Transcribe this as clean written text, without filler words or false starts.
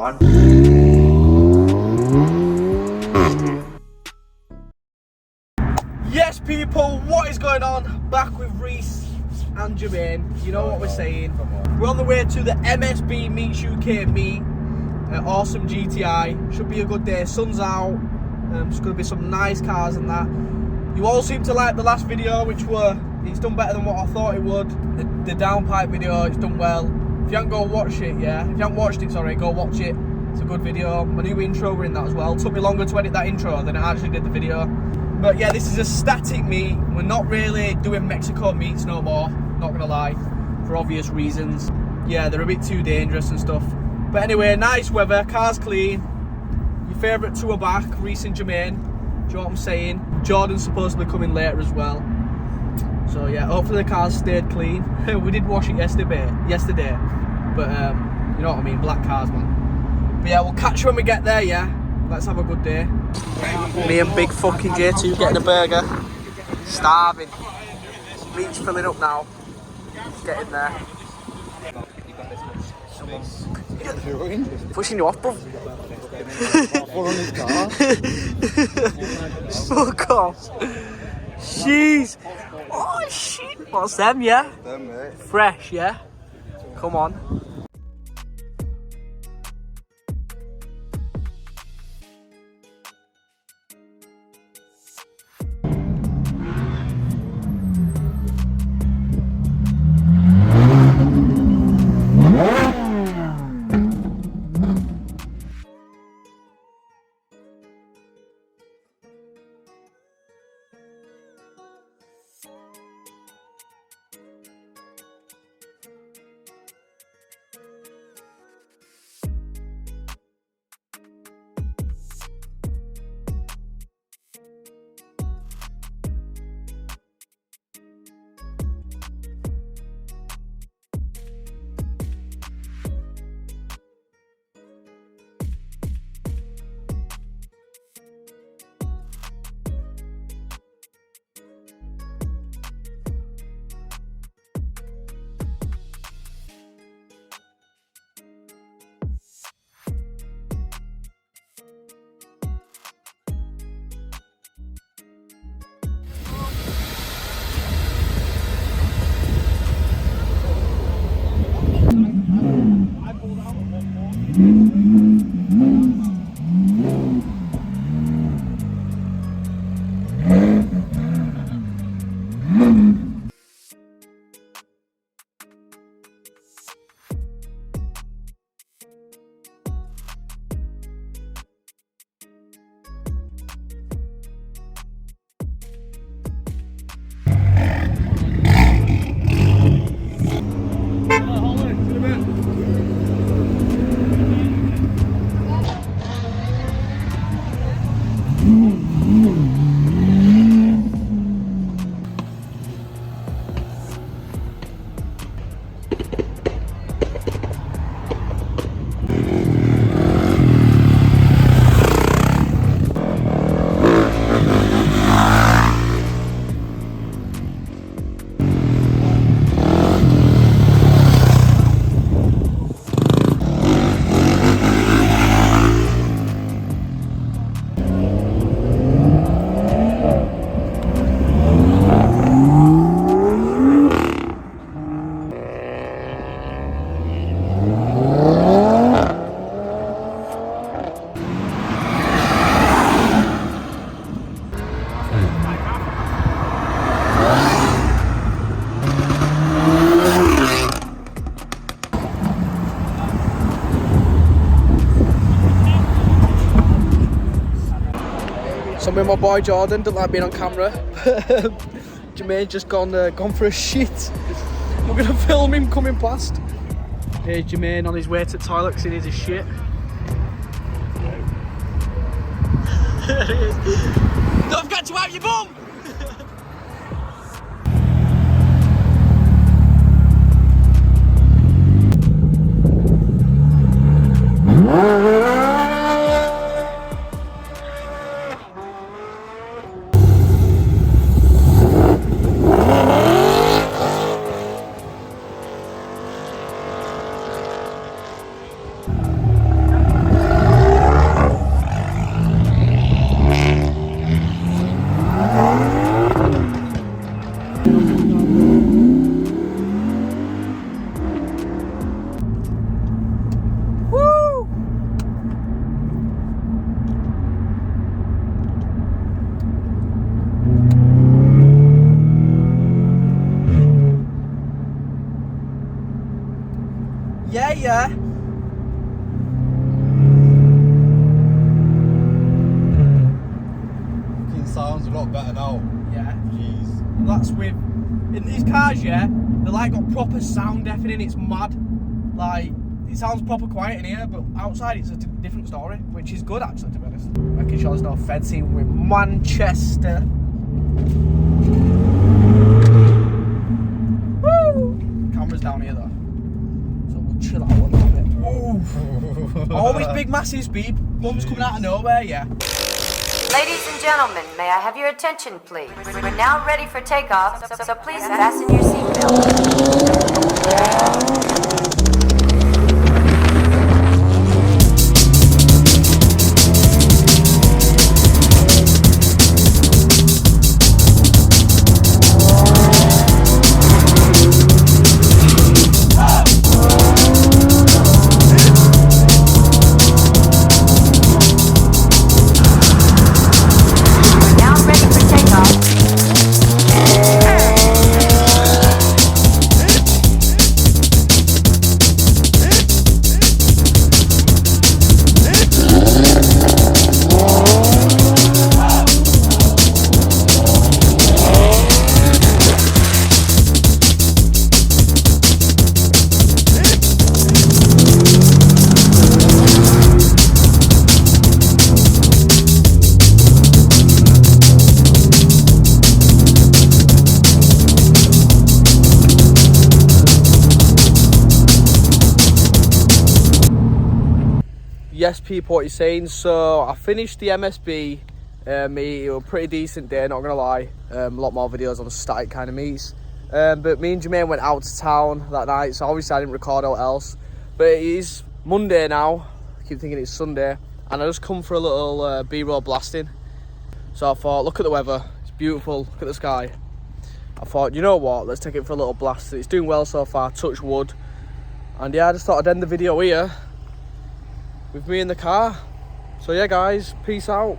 on. Yes, people, what is going on? Back with Reese and Jermaine. You know what we're saying. We're on the way to the MSB MEETZ UK meet. Awesome GTI. Should be a good day. Sun's out. There's going to be some nice cars and that. You all seem to like the last video, which it's done better than what I thought it would. The downpipe video, it's done well. If you haven't go watch it, yeah. If you haven't watched it, sorry, go watch it. It's a good video. My new intro were in that as well. It took me longer to edit that intro than I actually did the video. But yeah, this is a static meet. We're not really doing Mexico meets no more, not gonna lie, for obvious reasons. Yeah, they're a bit too dangerous and stuff. But anyway, nice weather, car's clean. Your favourite two are back, Reese and Jermaine. Do you know what I'm saying? Jordan's supposed to be coming later as well. So yeah, hopefully the car's stayed clean. We did wash it yesterday. But you know what I mean, black cars, man. But yeah, we'll catch you when we get there, yeah? Let's have a good day. Me and big fucking J2 getting a burger. Starving. Meat's filling up now. Getting there. Pushing you off, bro. Fuck off. Jeez. Oh shit. What's them, yeah? Them, mate. Fresh, yeah? Come on. So me and my boy Jordan don't like being on camera. Jermaine just gone for a shit. We're gonna film him coming past. Here's Jermaine on his way to the toilet because he needs his shit. There he is. Don't forget to wipe your bum! Yeah, yeah. Fucking sounds a lot better now. Yeah. Jeez. That's with... In these cars, yeah, they're like got proper sound deafening. It's mad. Like, it sounds proper quiet in here, but outside it's a different story, which is good actually, to be honest. Making sure there's no fencing with Manchester. Woo! Camera's down here though, so we'll chill out a little bit. Ooh. Always big massive speed, bumps coming out of nowhere, yeah. Ladies and gentlemen, may I have your attention, please? We're now ready for takeoff, so please fasten your seatbelt. Yes, people, what you're saying. So I finished the MSB meet. It was a pretty decent day, not gonna lie. A lot more videos on static kind of meets. But me and Jermaine went out to town that night, so obviously I didn't record out else. But it is Monday now. I keep thinking it's Sunday, and I just come for a little B-roll blasting. So I thought, look at the weather, it's beautiful. Look at the sky. I thought, you know what? Let's take it for a little blast. It's doing well so far. Touch wood. And yeah, I just thought I'd end the video here with me in the car. So yeah guys, peace out.